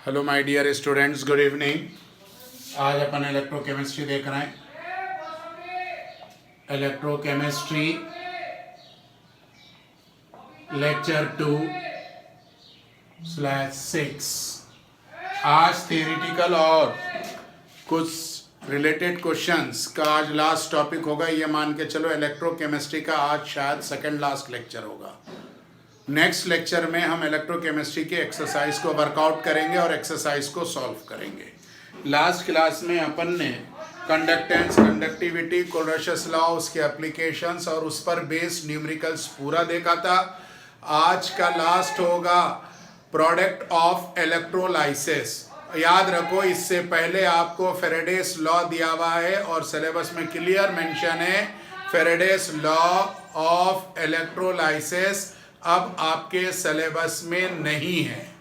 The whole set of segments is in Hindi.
Hello my dear students, good evening. आज अपन इलेक्ट्रोकेमिस्ट्री देख रहे हैं। Electrochemistry lecture 2/6। आज थियोरिटिकल और कुछ रिलेटेड क्वेश्चंस का आज लास्ट टॉपिक होगा। ये मान के चलो इलेक्ट्रोकेमिस्ट्री का आज शायद सेकंड लास्ट लेक्चर होगा। नेक्स्ट लेक्चर में हम इलेक्ट्रोकेमिस्ट्री के एक्सरसाइज को वर्कआउट करेंगे और एक्सरसाइज को सॉल्व करेंगे। लास्ट क्लास में अपन ने कंडक्टेंस, कंडक्टिविटी, कोलरस लॉ, उसके एप्लीकेशंस और उस पर बेस्ड न्यूमेरिकल्स पूरा देखा था। आज का लास्ट होगा प्रोडक्ट ऑफ इलेक्ट्रोलाइसिस। याद रखो, इससे पहले आपको फेरेडेस लॉ दिया हुआ है और सिलेबस में क्लियर मेंशन है फेरेडेस लॉ ऑफ इलेक्ट्रोलाइसिस अब आपके सिलेबस में नहीं है।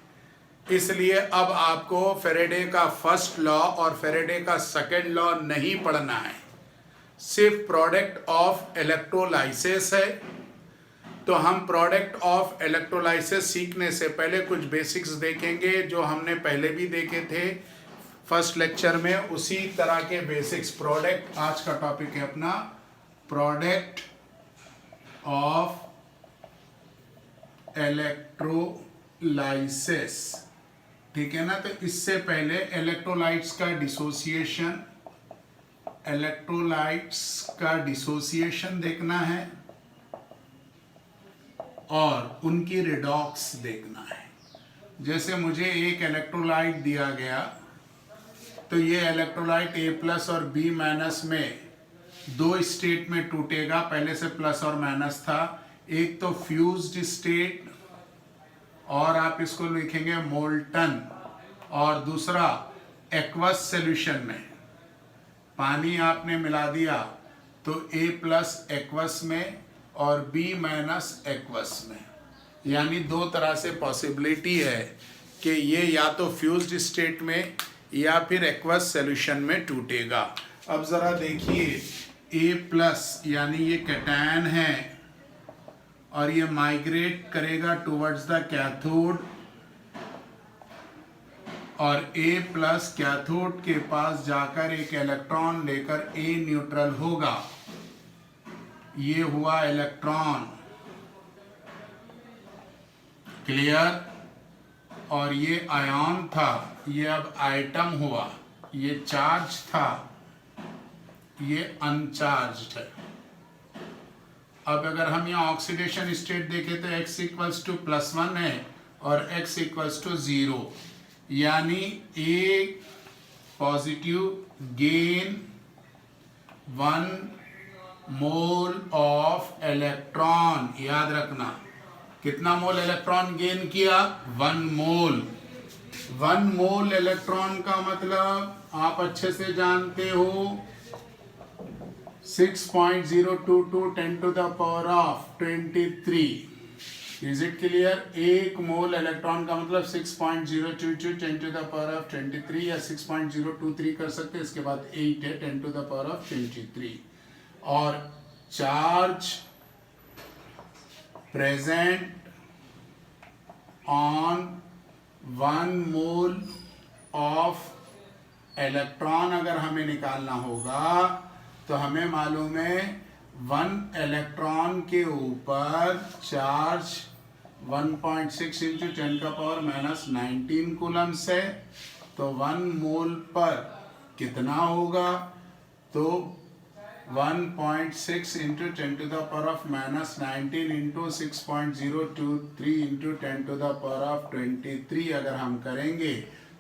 इसलिए अब आपको फेरेडे का फर्स्ट लॉ और फेरेडे का सेकेंड लॉ नहीं पढ़ना है, सिर्फ प्रोडक्ट ऑफ इलेक्ट्रोलाइसिस है। तो हम प्रोडक्ट ऑफ इलेक्ट्रोलाइसिस सीखने से पहले कुछ बेसिक्स देखेंगे जो हमने पहले भी देखे थे फर्स्ट लेक्चर में। उसी तरह के बेसिक्स प्रोडक्ट, आज का टॉपिक है अपना प्रोडक्ट ऑफ इलेक्ट्रोलाइसिस, ठीक है ना। तो इससे पहले इलेक्ट्रोलाइट्स का डिसोसिएशन, इलेक्ट्रोलाइट्स का डिसोसिएशन देखना है और उनकी रिडॉक्स देखना है। जैसे मुझे एक इलेक्ट्रोलाइट दिया गया तो ये इलेक्ट्रोलाइट A+ और B- में दो स्टेट में टूटेगा। पहले से प्लस और माइनस था। एक तो फ्यूज्ड स्टेट और आप इसको लिखेंगे मोल्टन, और दूसरा एक्वस सॉल्यूशन में पानी आपने मिला दिया तो A+ एक्वस में और B- एक्वस में। यानी दो तरह से पॉसिबिलिटी है कि ये या तो फ्यूज्ड स्टेट में या फिर एक्वस सॉल्यूशन में टूटेगा। अब ज़रा देखिए, A+ यानी ये कैटायन है और ये माइग्रेट करेगा टुवर्ड्स द कैथोड, और A+ कैथोड के पास जाकर एक इलेक्ट्रॉन लेकर A न्यूट्रल होगा। ये हुआ इलेक्ट्रॉन, क्लियर। और ये आयन था, ये अब आइटम हुआ। ये चार्ज था, ये अनचार्ज्ड है। अब अगर हम यहाँ ऑक्सीडेशन स्टेट देखें तो x=+1 है और x=0, यानी A positive gain 1 mole of electron. याद रखना, कितना मोल इलेक्ट्रॉन गेन किया? 1 मोल। 1 मोल इलेक्ट्रॉन का मतलब आप अच्छे से जानते हो 6.022 10⁻23। Is it clear? एक मोल इलेक्ट्रॉन का मतलब 6.022 10⁻23 या 6.023 कर सकते हैं। इसके बाद 8 है 10⁻23। और charge present on 1 mole of electron अगर हमें निकालना होगा तो हमें मालूम है 1 इलेक्ट्रॉन के ऊपर चार्ज 1.6 × 10⁻⁻19 कूलम्स है। तो 1 मोल पर कितना होगा? तो 1.6 × 10⁻⁻19 × 6.023 × 10⁻23 अगर हम करेंगे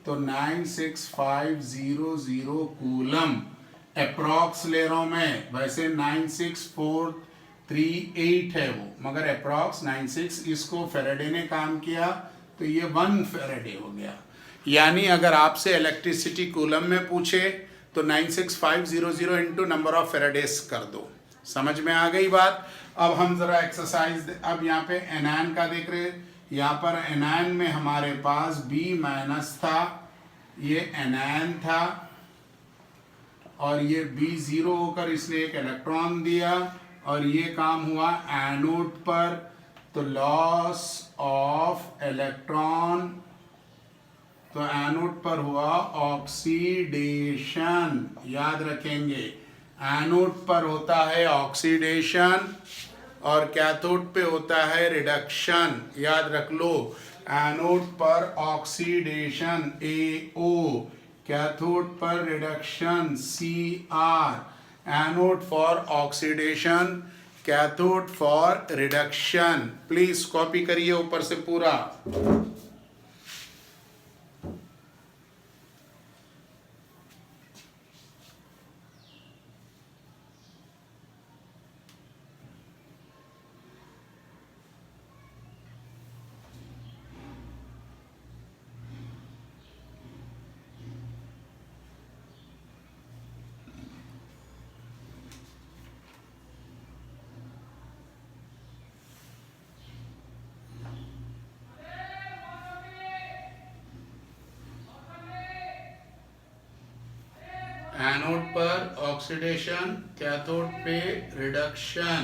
तो 96500 कूलम अप्रॉक्स ले रहा हूं मैं। वैसे 96438 है वो, मगर अप्रॉक्स 96। इसको फेरेडे ने काम किया तो ये 1 फेरेडे हो गया। यानी अगर आपसे इलेक्ट्रिसिटी कूलम में पूछे तो 96500 इंटू नंबर ऑफ फेरेडेस कर दो। समझ में आ गई बात? अब हम जरा एक्सरसाइज, अब यहाँ पे एनायन का देख रहे। यहाँ पर एनायन में हमारे पास B- था, ये एनायन था और ये B0 होकर इसने एक इलेक्ट्रॉन दिया और ये काम हुआ एनोड पर। तो लॉस ऑफ इलेक्ट्रॉन तो एनोड पर हुआ ऑक्सीडेशन, याद रखेंगे। एनोड पर होता है ऑक्सीडेशन और कैथोड पे होता है रिडक्शन, याद रख लो। एनोड पर ऑक्सीडेशन AO, कैथोड पर reduction CR। Anode for oxidation, cathode for reduction. Please copy करिए ऊपर से पूरा। एनोड पर ऑक्सीडेशन, कैथोड पे रिडक्शन।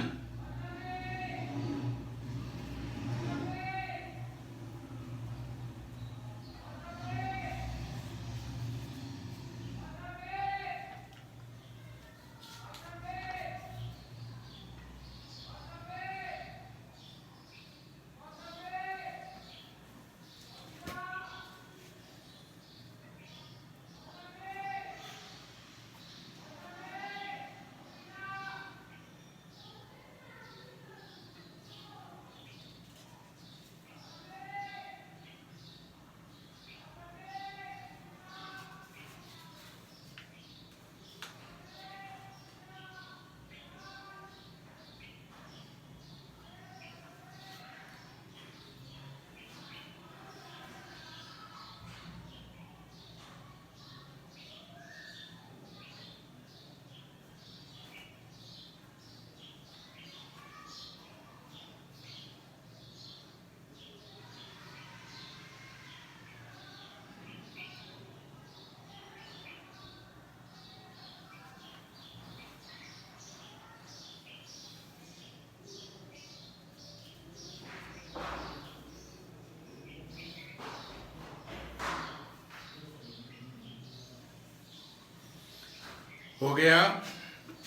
हो गया।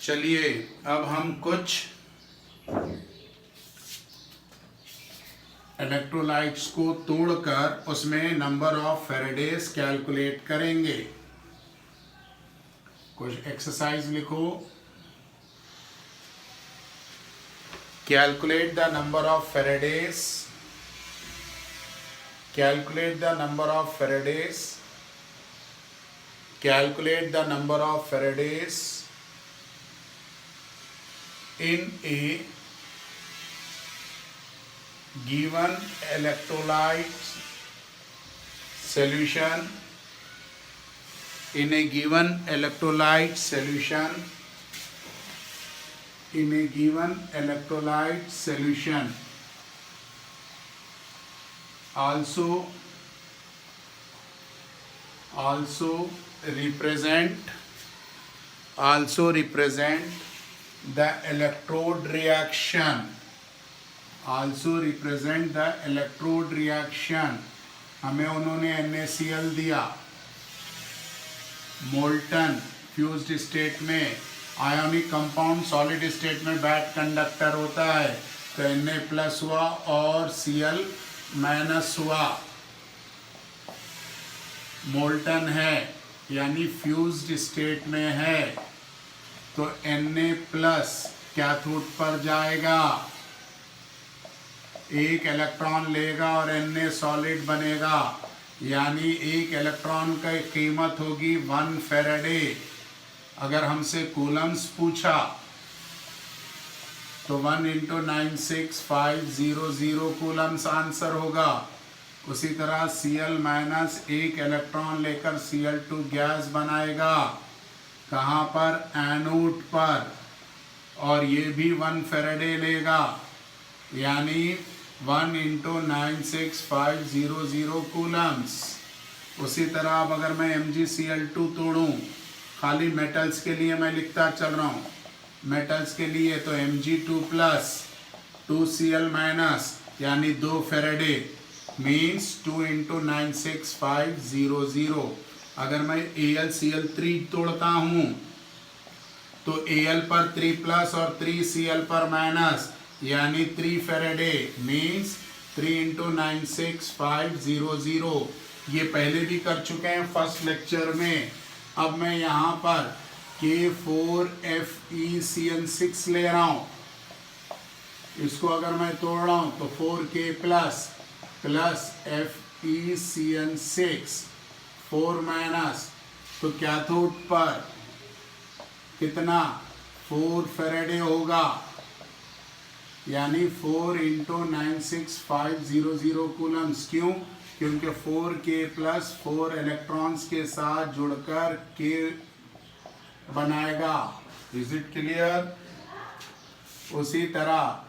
चलिए अब हम कुछ इलेक्ट्रोलाइट्स को तोड़कर उसमें नंबर ऑफ फेरेडेज कैलकुलेट करेंगे। कुछ एक्सरसाइज लिखो। Calculate the number of Faraday's, calculate the number of Faraday's, calculate the number of Faradays in a given electrolyte solution, in a given electrolyte solution, in a given electrolyte solution. Also represent the electrode reaction, also represent the electrode reaction। हमें उन्होंने NaCl दिया, मोल्टन फ्यूज्ड स्टेट में। आयोनिक कंपाउंड सॉलिड स्टेट में बैड कंडक्टर होता है, तो Na+ हुआ और Cl- हुआ। मोल्टन है यानी फ्यूज्ड स्टेट में है, तो Na+ कैथोड पर जाएगा, एक इलेक्ट्रॉन लेगा और Na सॉलिड बनेगा, यानी एक इलेक्ट्रॉन की कीमत होगी 1 फेरेडे। अगर हमसे कूलम्स पूछा तो 1 × 96500 कूलम्स आंसर होगा। उसी तरह Cl- एक इलेक्ट्रॉन लेकर Cl2 गैस बनाएगा, कहाँ पर? एनोड पर, और ये भी 1 फेरेडे लेगा, यानी 1 × 96500 कूलम्स। उसी तरह अब अगर मैं MgCl2 तोड़ूं, खाली मेटल्स के लिए मैं लिखता चल रहा हूँ, मेटल्स के लिए तो Mg2+ 2Cl- यानी 2 फेरेडे, मीन्स 2 × 96500। अगर मैं AlCl3 तोड़ता हूँ तो Al पर 3 प्लस और 3 Cl पर माइनस, यानी 3 फेरेडे, मीन्स 3 × 96500। ये पहले भी कर चुके हैं फर्स्ट लेक्चर में। अब मैं यहाँ पर K4FeCN6 ले रहा हूँ। इसको अगर मैं तोड़ रहा हूँ तो 4K प्लस FeCN6 4 माइनस, तो कैथोड पर कितना 4 फेरेडे होगा, यानी 4 × 96500 कूलम्स। क्यों? क्योंकि 4K प्लस 4 इलेक्ट्रॉन्स के साथ जुड़कर K बनाएगा। Is it clear? उसी तरह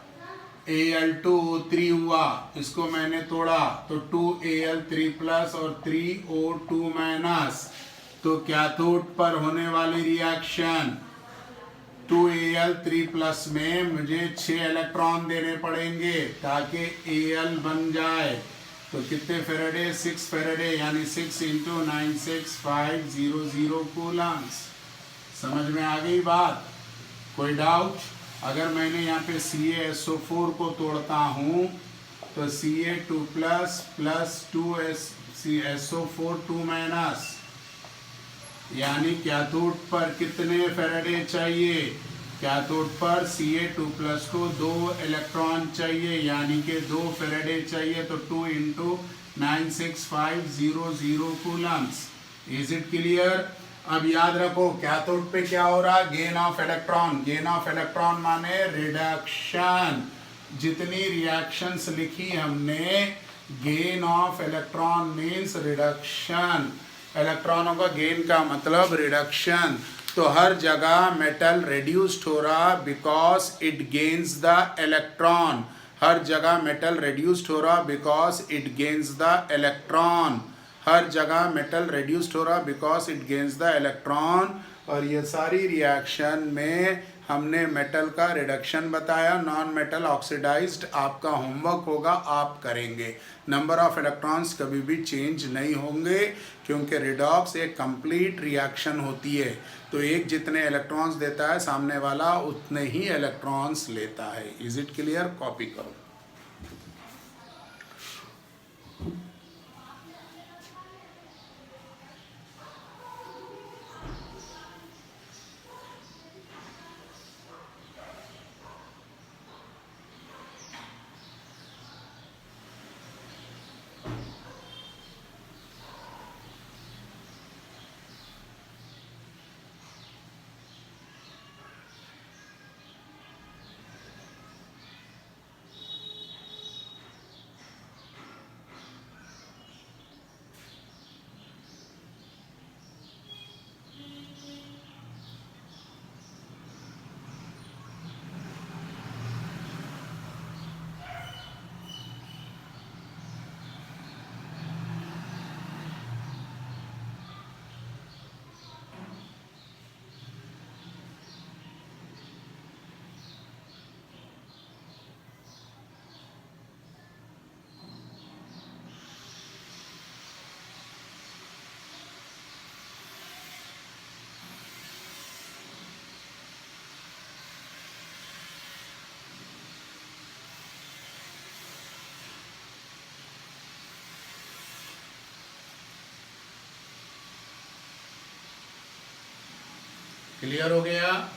Al2O3 हुआ, इसको मैंने तोड़ा तो 2Al3 प्लस और 3O2 माइनस, तो कैथोड पर होने वाली रिएक्शन 2Al3 प्लस में मुझे 6 इलेक्ट्रॉन देने पड़ेंगे ताकि Al बन जाए। तो कितने फेरेडे? 6 फेरेडे, यानी 6 × 96500 कूलम्स। समझ में आ गई बात? कोई डाउट? अगर मैंने यहाँ पे CaSO4 को तोड़ता हूँ तो Ca2 प्लस 2SO4 2 माइनस, यानी कैथोड पर कितने फेरेडे चाहिए? कैथोड पर Ca2 प्लस को 2 इलेक्ट्रॉन चाहिए, यानी कि 2 फेरेडे चाहिए, तो 2 × 96500 कूलम्स। Is it clear? अब याद रखो कैथोड पे क्या हो रहा है? Gain of electron. Gain of electron माने रिडक्शन। जितनी रिएक्शंस लिखी हमने, gain of electron means reduction. इलेक्ट्रॉनों का गेन का मतलब रिडक्शन। तो हर जगह मेटल रिड्यूस्ड हो रहा because it gains the electron. हर जगह मेटल रिड्यूस्ड हो रहा because it gains the electron. हर जगह मेटल रिड्यूस्ड हो रहा because it gains the electron. और ये सारी रिएक्शन में हमने मेटल का रिडक्शन बताया। नॉन मेटल ऑक्सीडाइज्ड आपका होमवर्क होगा, आप करेंगे। नंबर ऑफ इलेक्ट्रॉन्स कभी भी चेंज नहीं होंगे क्योंकि रिडॉक्स एक कंप्लीट रिएक्शन होती है। तो एक जितने इलेक्ट्रॉन्स देता है सामने वाला उतने ही इलेक्ट्रॉन्स लेता है। Is it clear? कॉपी करो। क्लियर हो गया?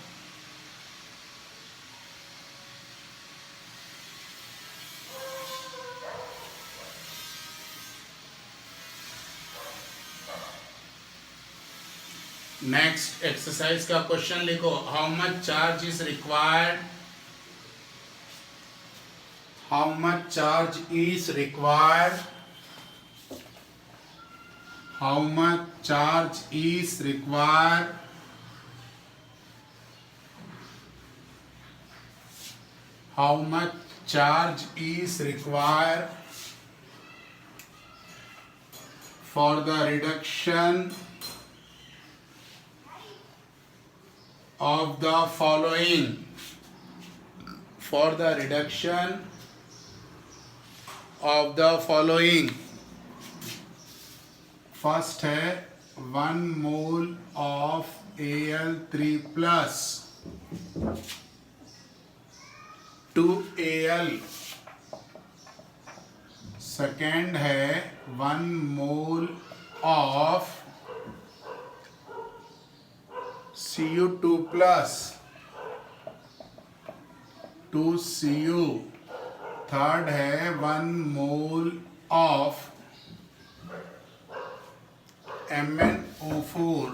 नेक्स्ट एक्सरसाइज का क्वेश्चन लिखो। How much charge is required? How much charge is required? How much charge is required? How much charge is required for the reduction of the following? For the reduction of the following. First है 1 mole of Al3 plus 2Al। Second है 1 mole of Cu2 plus 2Cu। Third है 1 मोल ऑफ MnO4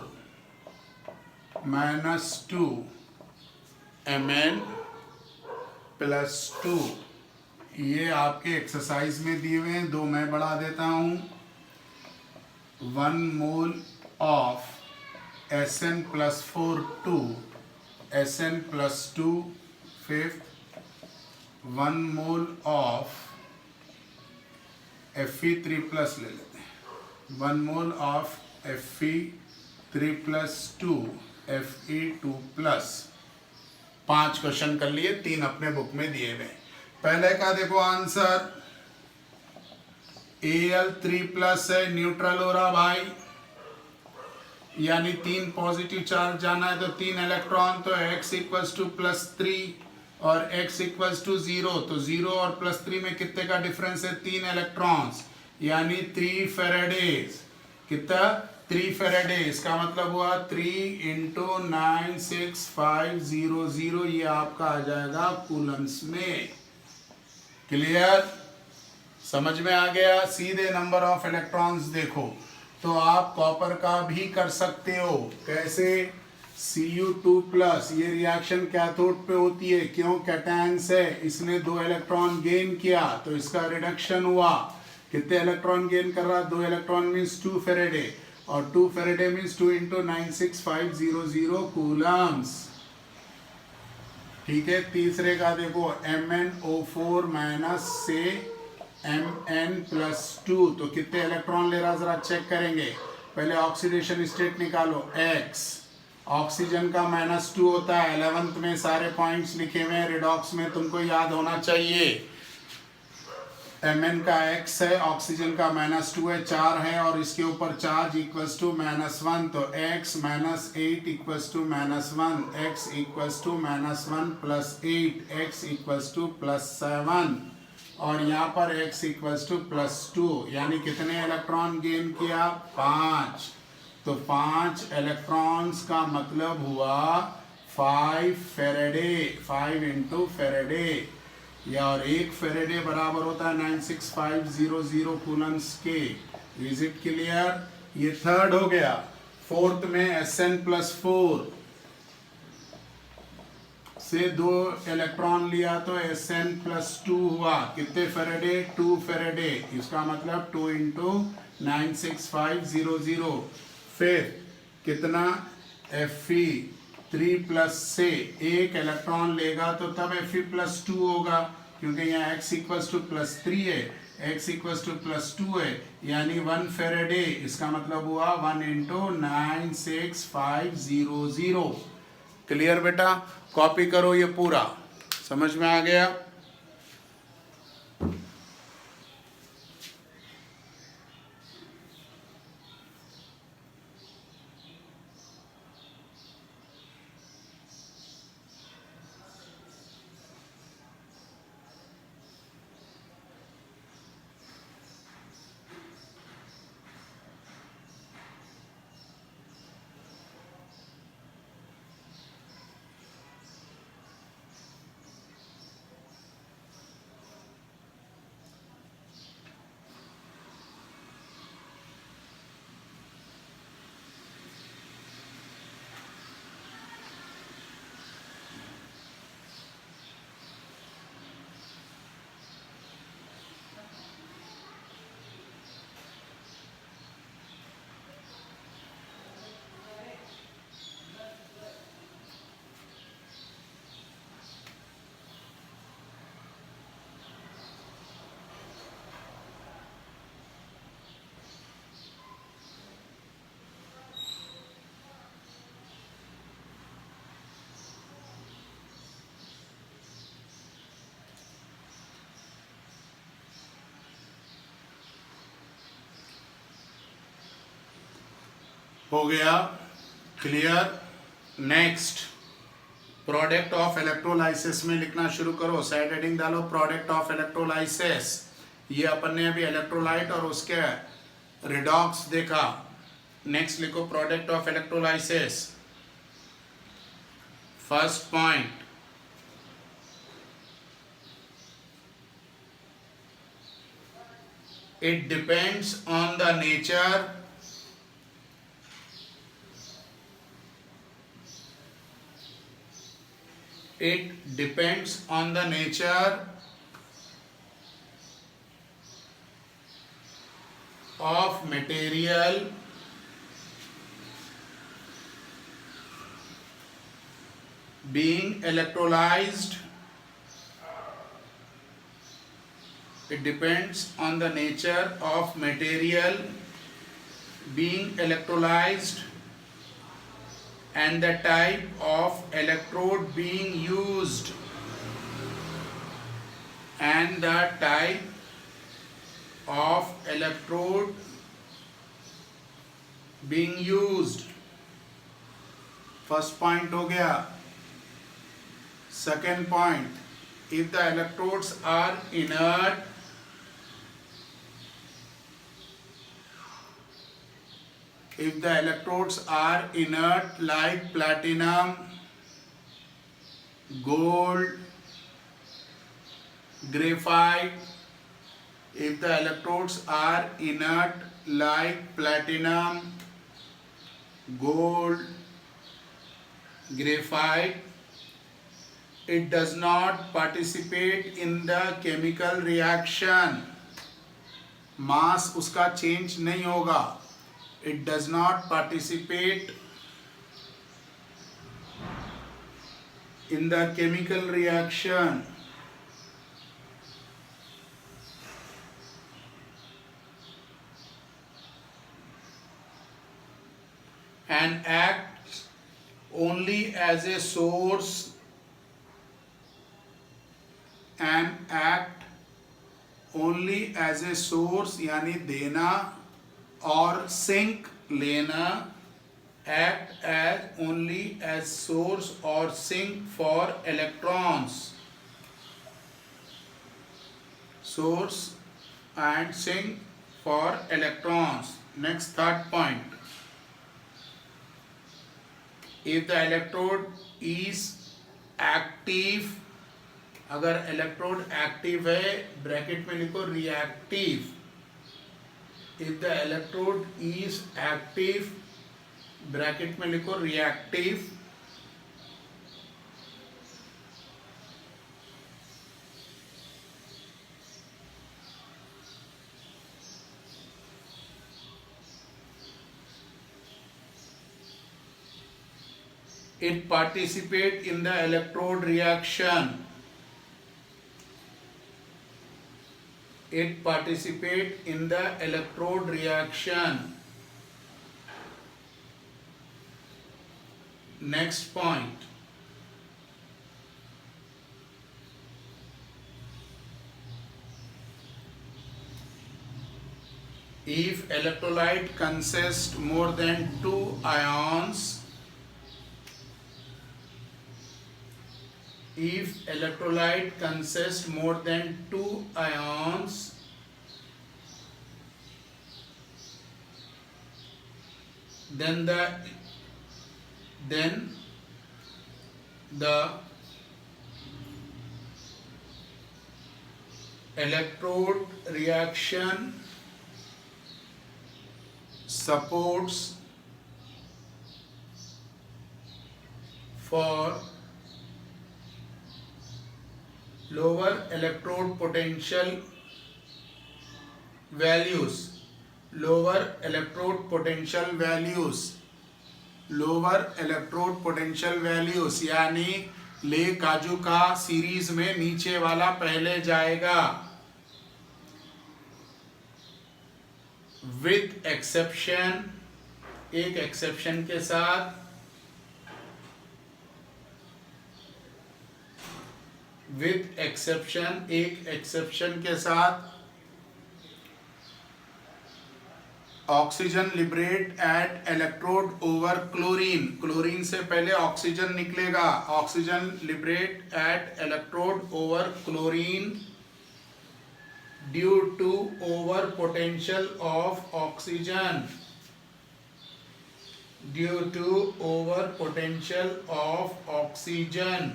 -2 Mn + 2। ये आपके एक्सरसाइज में दिए हुए हैं, दो मैं बढ़ा देता हूँ। 1 mole of Sn+4 2 Sn+2। Fifth 1 mole of Fe3+ ले लेते हैं। 1 mole of Fe3+2 Fe2+। 5 question कर लिए, 3 अपने बुक में दिए हुए। पहले का देखो आंसर, Al3+ है, न्यूट्रल हो रहा भाई, यानी 3 पॉजिटिव चार्ज जाना है तो 3 इलेक्ट्रॉन, तो x = +3 और x = 0, तो 0 और +3 में कितने का डिफरेंस है? 3 इलेक्ट्रॉन्स, यानी 3 फेरेडेज। कितना? 3 फेरेडे। इसका मतलब हुआ 3 × 96500, ये आपका आ जाएगा कूलम्स में। क्लियर? समझ में आ गया? सीधे नंबर ऑफ इलेक्ट्रॉन्स देखो तो आप कॉपर का भी कर सकते हो। कैसे? Cu2+, ये रिएक्शन कैथोड पे होती है, क्यों? कैटायंस है, इसने 2 इलेक्ट्रॉन गेन किया तो इसका रिडक्शन हुआ। कितने इलेक्ट्रॉन गेन कर रहा? 2 इलेक्ट्रॉन मीन्स 2 फेरेडे, और 2 फेरेडे मीन्स 2 × 96500 कूलम्स। ठीक है। तीसरे का देखो, MnO4- से Mn+2, तो कितने इलेक्ट्रॉन ले रहा जरा चेक करेंगे। पहले ऑक्सीडेशन स्टेट निकालो, X। ऑक्सीजन का -2 होता है, 11th में सारे पॉइंट्स लिखे हुए हैं, रिडॉक्स में तुमको याद होना चाहिए। Mn का X है, ऑक्सीजन का -2 है, 4 है, और इसके ऊपर चार्ज =-1, तो X - 8 = -1, X = -1 + 8, X = +7, और यहाँ पर x = +2, यानी कितने इलेक्ट्रॉन गेन किया? 5। तो 5 इलेक्ट्रॉन्स का मतलब हुआ 5 फेरेडे, 5 × फेरेडे, या और 1 फेरेडे बराबर होता है 96500 कूलम्स के। Is it clear? ये थर्ड हो गया। फोर्थ में Sn+4 से 2 इलेक्ट्रॉन लिया तो Sn+2 हुआ। कितने फेरेडे? 2 फेरेडे। इसका मतलब 2 × 96500। फिर कितना? Fe3+ से 1 इलेक्ट्रॉन लेगा तो तब Fe+2 होगा, क्योंकि यहाँ x = +3 है, x = +2 है, यानी 1 फेरेडे। इसका मतलब हुआ 1 × 96500। क्लियर बेटा? कॉपी करो ये पूरा। समझ में आ गया? हो गया clear. Next product of electrolysis में लिखना शुरू करो, साइड हेडिंग डालो प्रोडक्ट ऑफ इलेक्ट्रोलाइसिस। ये अपन ने अभी इलेक्ट्रोलाइट और उसके रिडॉक्स देखा। नेक्स्ट लिखो product of electrolysis. First point, it depends on the nature of material being electrolyzed. It depends on the nature of material being electrolyzed and the type of electrode being used. And the type of electrode being used. First point हो गया। Second point, if the electrodes are inert, like platinum, gold, graphite, if the electrodes are inert like platinum, gold, graphite, it does not participate in the chemical reaction. मास उसका चेंज नहीं होगा। It does not participate in the chemical reaction. And acts only as a source, यानी देना और सिंक लेना, act as only as source or sink for electrons, source and sink for electrons. Next, third point, if the electrode is active, अगर इलेक्ट्रोड एक्टिव है ब्रैकेट में लिखो reactive. if the electrode is active, bracket में लिखो reactive, it participate in the electrode reaction. It participate in the electrode reaction. Next point, if electrolyte consists more than 2 ions, if electrolyte consists more than 2 ions, then the electrode reaction supports for lower electrode potential values, lower electrode potential values, lower electrode potential values, यानी ले काजू का सीरीज में नीचे वाला पहले जाएगा, विथ एक्सेप्शन, एक एक्सेप्शन के साथ, विथ एक्सेप्शन, एक एक्सेप्शन के साथ, oxygen liberate at electrode over chlorine, chlorine से पहले ऑक्सीजन निकलेगा, oxygen liberate at electrode over chlorine due to over potential of oxygen, due to over potential of oxygen.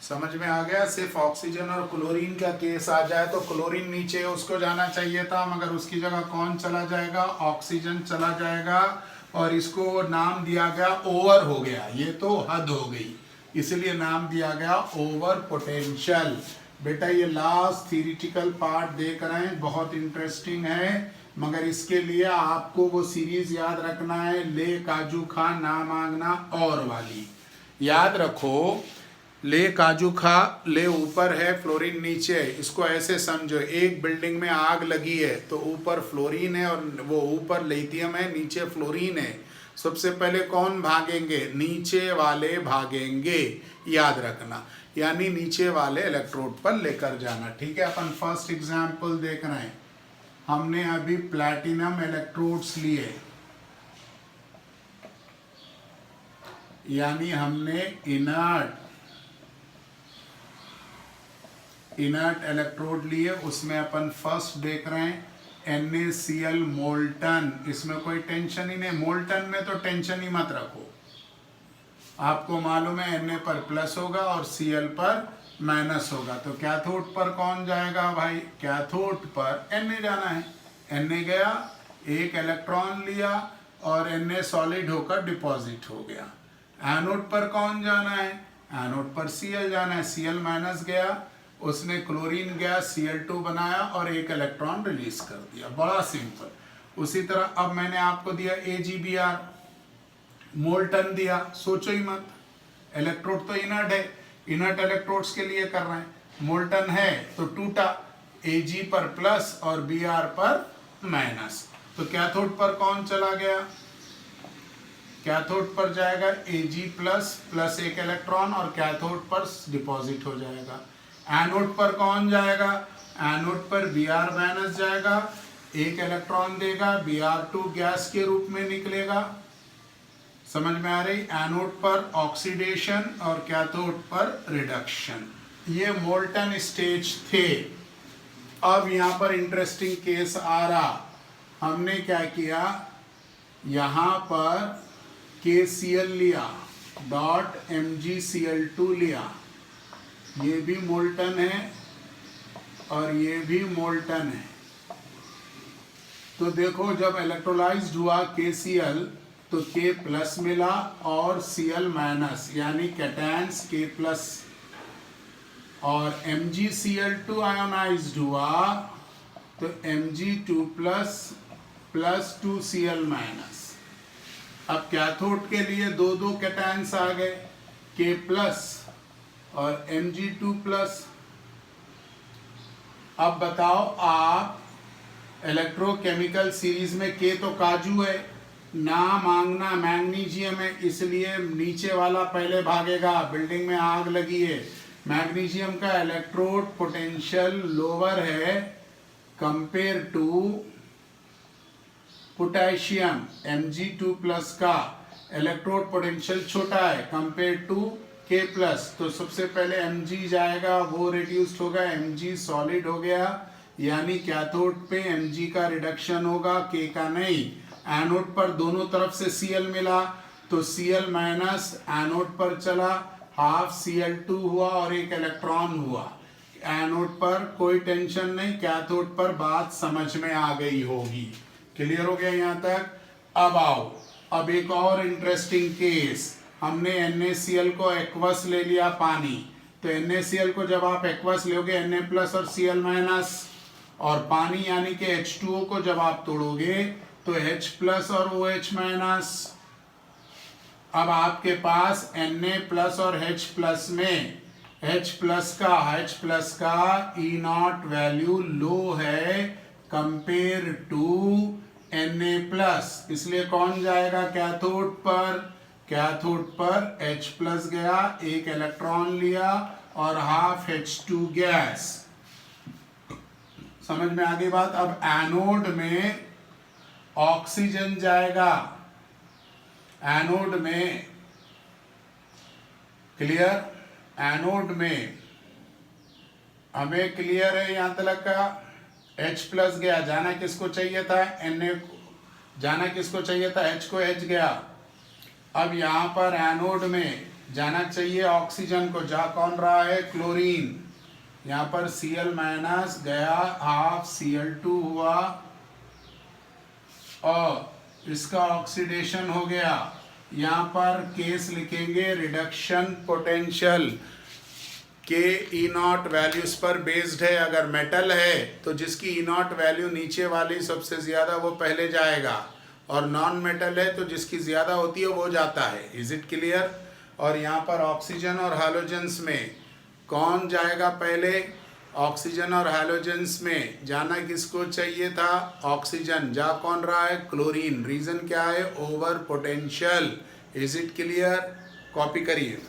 समझ में आ गया? सिर्फ ऑक्सीजन और क्लोरीन का केस आ जाए तो क्लोरीन नीचे उसको जाना चाहिए था, मगर उसकी जगह कौन चला जाएगा? ऑक्सीजन चला जाएगा, और इसको नाम दिया गया ओवर हो गया, ये तो हद हो गई, इसलिए नाम दिया गया ओवर पोटेंशियल। बेटा ये लास्ट थ्योरेटिकल पार्ट देख रहे हैं, बहुत इंटरेस्टिंग है, मगर इसके लिए आपको वो सीरीज याद रखना है, ले काजू खा ना मांगना और वाली याद रखो। ले काजू खा, ले ऊपर है, फ्लोरीन नीचे है। इसको ऐसे समझो, एक बिल्डिंग में आग लगी है तो ऊपर फ्लोरीन है और वो ऊपर लिथियम है, नीचे फ्लोरीन है। सबसे पहले कौन भागेंगे? नीचे वाले भागेंगे, याद रखना, यानी नीचे वाले इलेक्ट्रोड पर लेकर जाना। ठीक है, अपन फर्स्ट एग्जांपल देख रहे हैं। हमने अभी प्लैटिनम इलेक्ट्रोड्स लिए, यानी हमने इनर्ट इलेक्ट्रोड लिए, उसमें अपन फर्स्ट देख रहे हैं NaCl मोल्टन। इसमें कोई टेंशन ही नहीं, मोल्टन में तो टेंशन ही मत रखो, आपको मालूम है Na पर प्लस होगा और Cl पर माइनस होगा। तो कैथोड पर कौन जाएगा भाई? कैथोड पर Na जाना है। Na गया, एक इलेक्ट्रॉन लिया और Na सॉलिड होकर डिपॉजिट हो गया। एनोड पर कौन जाना है? एनोड पर Cl जाना है। Cl माइनस गया, उसने क्लोरीन गैस Cl2 बनाया और एक इलेक्ट्रॉन रिलीज कर दिया, बड़ा सिंपल। उसी तरह अब मैंने आपको दिया AgBr, मोल्टन दिया, सोचो ही मत, इलेक्ट्रोड तो इनर्ट है, इनर्ट इलेक्ट्रोड्स के लिए कर रहे हैं, मोल्टन है तो टूटा, Ag पर प्लस और Br पर माइनस। तो कैथोड पर कौन चला गया? कैथोड पर जाएगा Ag प्लस एक इलेक्ट्रॉन और कैथोड पर डिपॉजिट हो जाएगा। एनोड पर कौन जाएगा? एनोड पर Br माइनस जाएगा, एक इलेक्ट्रॉन देगा, Br2 गैस के रूप में निकलेगा। समझ में आ रही? एनोड पर ऑक्सीडेशन और कैथोड पर रिडक्शन। ये मोल्टन स्टेज थे। अब यहाँ पर इंटरेस्टिंग केस आ रहा, हमने क्या किया, यहाँ पर KCl लिया, डॉट MgCl2 लिया, ये भी मोल्टन है और ये भी मोल्टन है। तो देखो जब इलेक्ट्रोलाइज्ड हुआ KCl तो K प्लस मिला और Cl माइनस, यानी कैटायंस K प्लस, और MgCl2 आयोनाइज्ड हुआ तो Mg2 plus plus 2Cl minus. अब कैथोड के लिए दो दो कैटायंस आ गए, K प्लस और Mg2 प्लस। अब बताओ आप, इलेक्ट्रोकेमिकल सीरीज में K तो काजू है, ना मांगना मैग्नीशियम है, इसलिए नीचे वाला पहले भागेगा। बिल्डिंग में आग लगी है, मैग्नीशियम का इलेक्ट्रोड पोटेंशियल लोअर है compare to potassium. Mg2 plus का इलेक्ट्रोड पोटेंशियल छोटा है कंपेयर टू K प्लस, तो सबसे पहले Mg जाएगा, वो रिड्यूस्ड होगा, Mg सॉलिड हो गया, यानी कैथोड पे Mg का रिडक्शन होगा, K का नहीं। एनोड पर दोनों तरफ से Cl मिला तो Cl माइनस एनोड पर चला, हाफ Cl2 हुआ और एक इलेक्ट्रॉन हुआ। एनोड पर कोई टेंशन नहीं, कैथोड पर बात समझ में आ गई होगी। क्लियर हो गया यहाँ तक? अब आओ, अब एक और इंटरेस्टिंग केस। हमने NaCl को एक्वस ले लिया, पानी, तो NaCl को जब आप एक्वस लोगे Na प्लस और Cl माइनस, और पानी यानी कि H2O को जब आप तोड़ोगे तो H प्लस और OH माइनस। अब आपके पास Na प्लस और H प्लस में H प्लस का E0 वैल्यू लो है कंपेयर टू Na प्लस, इसलिए कौन जाएगा कैथोड पर? कैथोड पर H प्लस गया, एक इलेक्ट्रॉन लिया और हाफ H2 गैस। समझ में आ गई बात। अब एनोड में ऑक्सीजन जाएगा, एनोड में, क्लियर, एनोड में हमें क्लियर है यहां तक का। H प्लस गया, जाना किसको चाहिए था, Na को, जाना किसको चाहिए था, H को, H गया। अब यहाँ पर एनोड में जाना चाहिए ऑक्सीजन को, जा कौन रहा है, क्लोरीन। यहाँ पर Cl माइनस गया, हाफ Cl2 हुआ और इसका ऑक्सीडेशन हो गया। यहाँ पर केस लिखेंगे रिडक्शन पोटेंशियल के ई नॉट वैल्यूज पर बेस्ड है। अगर मेटल है तो जिसकी ई नॉट वैल्यू नीचे वाली सबसे ज्यादा वो पहले जाएगा, और नॉन मेटल है तो जिसकी ज्यादा होती है वो जाता है। Is it clear. और यहाँ पर ऑक्सीजन और हैलोजेंस में कौन जाएगा पहले, ऑक्सीजन और हैलोजेंस में जाना किसको चाहिए था, ऑक्सीजन, जा कौन रहा है, क्लोरीन। रीजन क्या है, over potential. Is it clear. Copy करिए।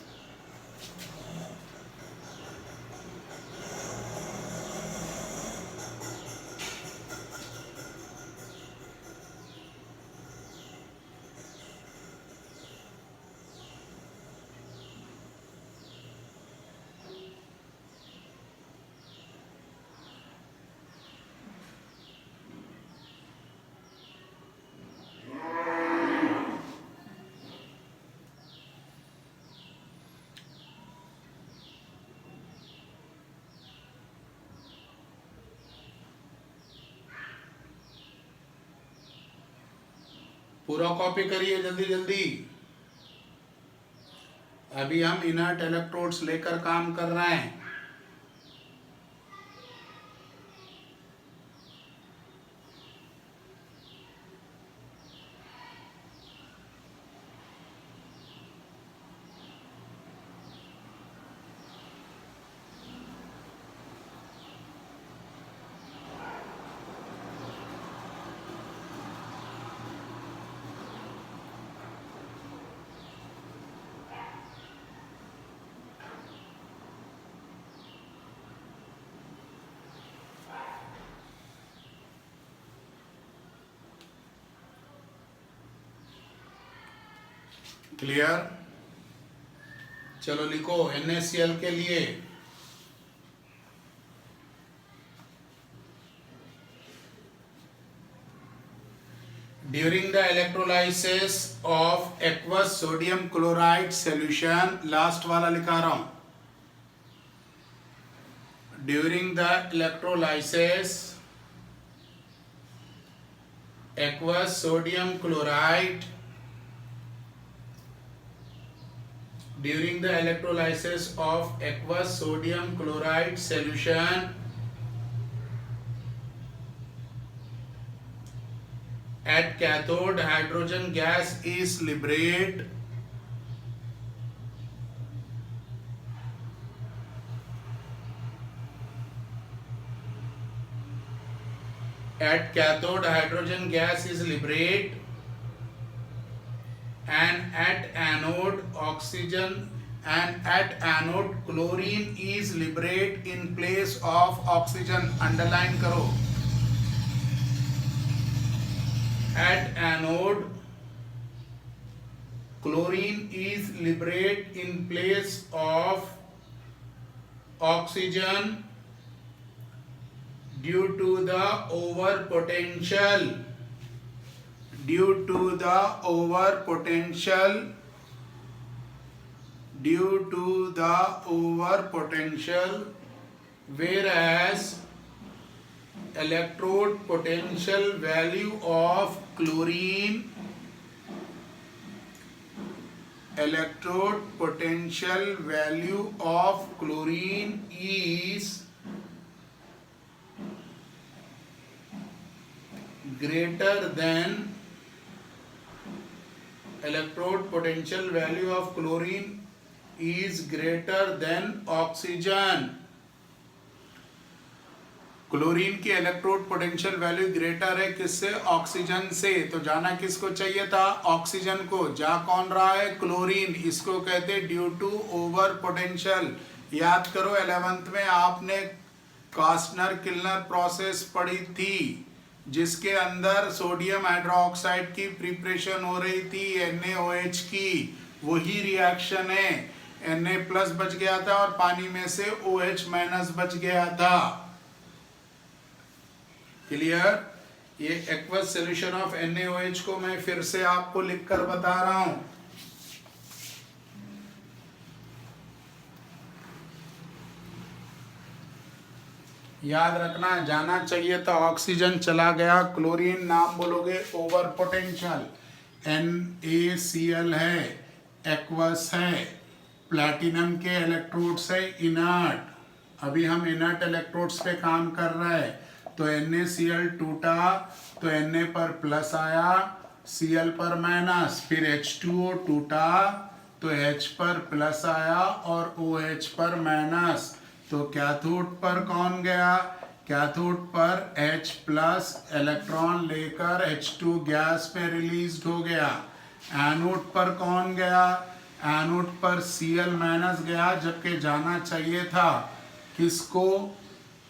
पूरा कॉपी करिए जल्दी जल्दी। अभी हम इनर्ट इलेक्ट्रोड्स लेकर काम कर रहे हैं। क्लियर। चलो लिखो NaCl के लिए during the electrolysis of aqueous sodium chloride solution, last वाला लिखा रहा हूं, during the electrolysis aqueous sodium chloride, during the electrolysis of aqueous sodium chloride solution at cathode hydrogen gas is liberated and at anode oxygen and at anode chlorine is liberated in place of oxygen। underline करो, at anode chlorine is liberated in place of oxygen due to the over potential whereas electrode potential value of chlorine is greater than oxygen। Chlorine की इलेक्ट्रोड पोटेंशियल वैल्यू ग्रेटर है किससे, ऑक्सीजन से। तो जाना किसको चाहिए था, ऑक्सीजन को, जा कौन रहा है, क्लोरीन। इसको कहते हैं ड्यू टू ओवर पोटेंशियल। याद करो 11th में आपने कास्टनर किल्नर प्रोसेस पढ़ी थी, जिसके अंदर सोडियम हाइड्रोक्साइड की प्रिपरेशन हो रही थी NaOH की। वही रिएक्शन है, Na प्लस बच गया था और पानी में से OH माइनस बच गया था। क्लियर? ये एक्वस सॉल्यूशन ऑफ NaOH को मैं फिर से आपको लिखकर बता रहा हूं। याद रखना, जाना चाहिए था, ऑक्सीजन चला गया, क्लोरीन नाम बोलोगे ओवर पोटेंशियल, NaCl है, एक्वस है, प्लैटिनम के इलेक्ट्रोड्स है इनर्ट। अभी हम इनर्ट इलेक्ट्रोड्स पे काम कर रहे हैं, तो NaCl टूटा तो Na पर प्लस आया, Cl पर माइनस, फिर H2O टूटा तो H पर प्लस आया और OH पर माइनस। तो कैथोड पर कौन गया? कैथोड पर H प्लस इलेक्ट्रॉन लेकर H2 गैस में रिलीज हो गया। एनोड पर कौन गया? एनोड पर Cl माइनस गया, जबकि जाना चाहिए था किसको?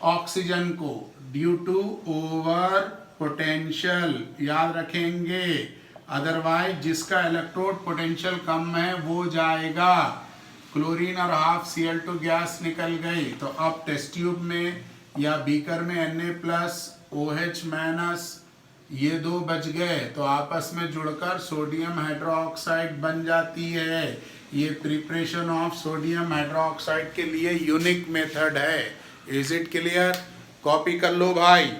ऑक्सीजन को, ड्यू टू ओवर पोटेंशियल। याद रखेंगे, अदरवाइज जिसका इलेक्ट्रोड पोटेंशियल कम है वो जाएगा। क्लोरीन और हाफ Cl2 गैस निकल गई, तो अब टेस्ट ट्यूब में या बीकर में Na प्लस OH माइनस ये दो बच गए, तो आपस में जुड़कर सोडियम हाइड्रोक्साइड बन जाती है। ये प्रिपरेशन ऑफ सोडियम हाइड्रोक्साइड के लिए यूनिक मेथड है। Is it clear? कॉपी कर लो भाई।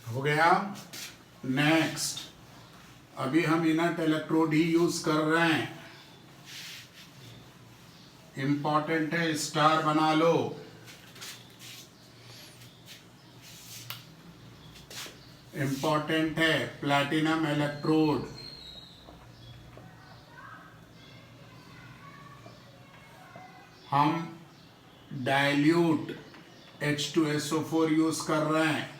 हो गया। नेक्स्ट, अभी हम इनर्ट इलेक्ट्रोड ही यूज कर रहे हैं। इंपॉर्टेंट है, स्टार बना लो। इंपॉर्टेंट है, प्लैटिनम इलेक्ट्रोड। हम डाइल्यूट H2SO4 यूज कर रहे हैं।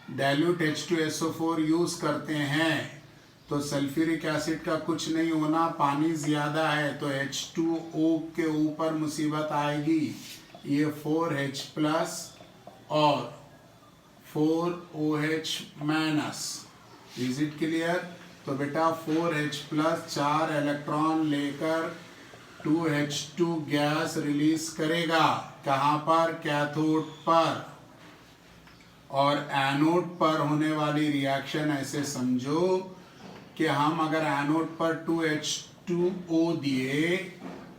डाइल्यूट H2SO4 यूज करते हैं तो सल्फ्यूरिक एसिड का कुछ नहीं होना, पानी ज्यादा है तो H2O के ऊपर मुसीबत आएगी। ये 4H प्लस और 4OH minus. Is it clear? तो बेटा 4H प्लस 4 इलेक्ट्रॉन लेकर 2H2 गैस रिलीज करेगा। कहाँ पर? कैथोड पर। और एनोड पर होने वाली रिएक्शन ऐसे समझो कि हम अगर एनोड पर 2H2O दिए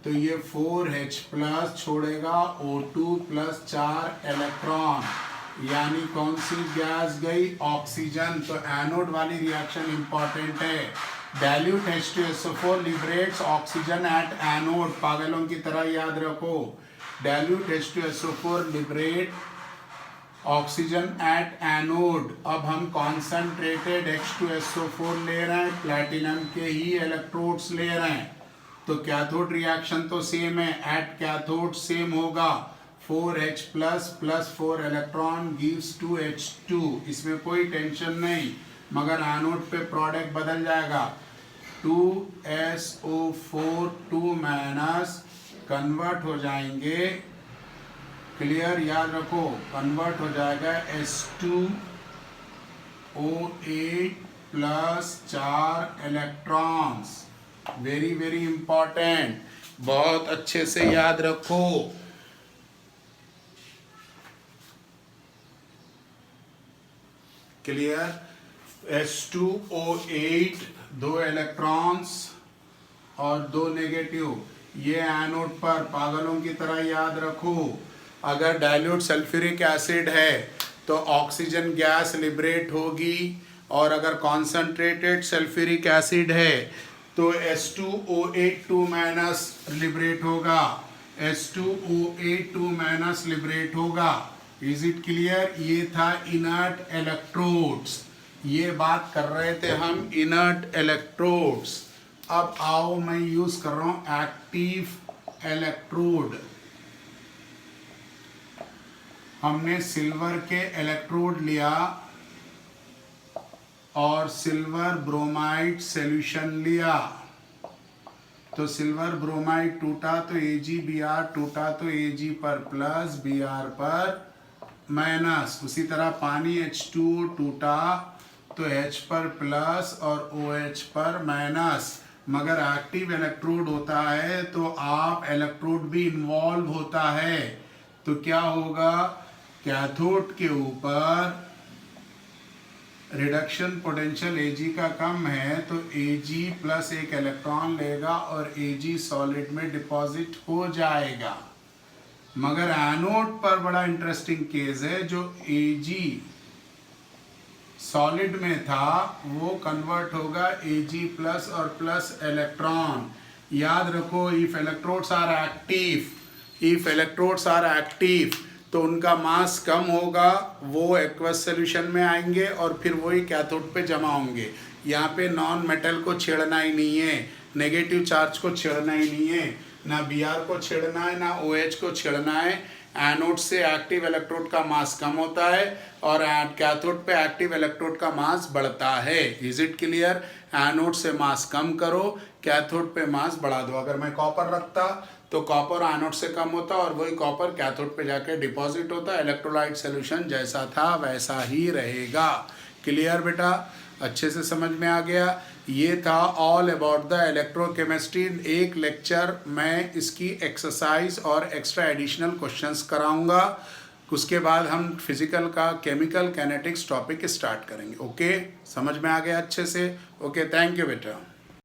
तो ये 4H प्लस छोड़ेगा O2 प्लस 4 इलेक्ट्रॉन, यानी कौन सी गैस गई? ऑक्सीजन। तो एनोड वाली रिएक्शन इंपॉर्टेंट है। Dilute H2SO4 liberates oxygen at anode. पागलों की तरह याद रखो, dilute H2SO4 liberate oxygen at anode. अब हम कॉन्सेंट्रेटेड H2SO4 ले रहे हैं, प्लैटिनम के ही इलेक्ट्रोड्स ले रहे हैं, तो कैथोड रिएक्शन तो सेम है, एट कैथोड सेम होगा। 4H plus plus 4 electron gives 2H2। इसमें कोई टेंशन नहीं, मगर एनोड पे प्रोडक्ट बदल जाएगा। 2SO4 2 माइनस कन्वर्ट हो जाएंगे। क्लियर? याद रखो, कन्वर्ट हो जाएगा H2O8 plus 4 electrons. Very very important, बहुत अच्छे से याद रखो। क्लियर? H2O8 2 इलेक्ट्रॉन्स और 2 नेगेटिव। ये एनोड पर, पागलों की तरह याद रखो। अगर डाइल्यूट सल्फ्यूरिक एसिड है तो ऑक्सीजन गैस लिबरेट होगी, और अगर कॉन्सनट्रेटेड सल्फ्यूरिक एसिड है तो H2O8 माइनस लिबरेट होगा, H2O8 माइनस लिबरेट होगा। Is it clear? ये था इनर्ट इलेक्ट्रोड्स, ये बात कर रहे थे हम इनर्ट इलेक्ट्रोड्स। अब आओ मैं यूज कर रहा हूं एक्टिव इलेक्ट्रोड। हमने सिल्वर के इलेक्ट्रोड लिया और सिल्वर ब्रोमाइड सॉल्यूशन लिया, तो सिल्वर ब्रोमाइड टूटा तो AgBr टूटा तो Ag पर प्लस Br पर माइनस। उसी तरह पानी H2O टूटा तो H पर प्लस और OH पर माइनस। मगर एक्टिव इलेक्ट्रोड होता है तो आप इलेक्ट्रोड भी इन्वॉल्व होता है, तो क्या होगा? कैथोड के ऊपर रिडक्शन पोटेंशियल Ag का कम है तो Ag प्लस एक इलेक्ट्रॉन लेगा और Ag सॉलिड में डिपॉजिट हो जाएगा। मगर एनोड पर बड़ा इंटरेस्टिंग केस है, जो Ag सॉलिड में था वो कन्वर्ट होगा Ag प्लस और प्लस इलेक्ट्रॉन। याद रखो, इफ इलेक्ट्रोड्स आर एक्टिव तो उनका मास कम होगा, वो एक्वस सॉल्यूशन में आएंगे और फिर वही कैथोड पे जमा होंगे। यहाँ पे नॉन मेटल को छेड़ना ही नहीं है, नेगेटिव चार्ज को छेड़ना ही नहीं है, ना Br को छेड़ना है ना OH को छेड़ना है। एनोड से एक्टिव इलेक्ट्रोड का मास कम होता है और कैथोड पे एक्टिव इलेक्ट्रोड का मास बढ़ता है। Is it clear? एनोड से मास कम करो, कैथोड पे मास बढ़ा दो। अगर मैं कॉपर रखता तो कॉपर एनोड से कम होता और वही कॉपर कैथोड पे जाके डिपॉजिट होता। इलेक्ट्रोलाइट सॉल्यूशन जैसा था वैसा ही रहेगा। क्लियर बेटा? अच्छे से समझ में आ गया? ये था ऑल अबाउट द इलेक्ट्रोकेमिस्ट्री। एक लेक्चर मैं इसकी एक्सरसाइज और एक्स्ट्रा एडिशनल क्वेश्चंस कराऊंगा, उसके बाद हम फिजिकल का केमिकल काइनेटिक्स टॉपिक स्टार्ट करेंगे। ओके, समझ में आ गया अच्छे से? ओके, थैंक यू बेटा।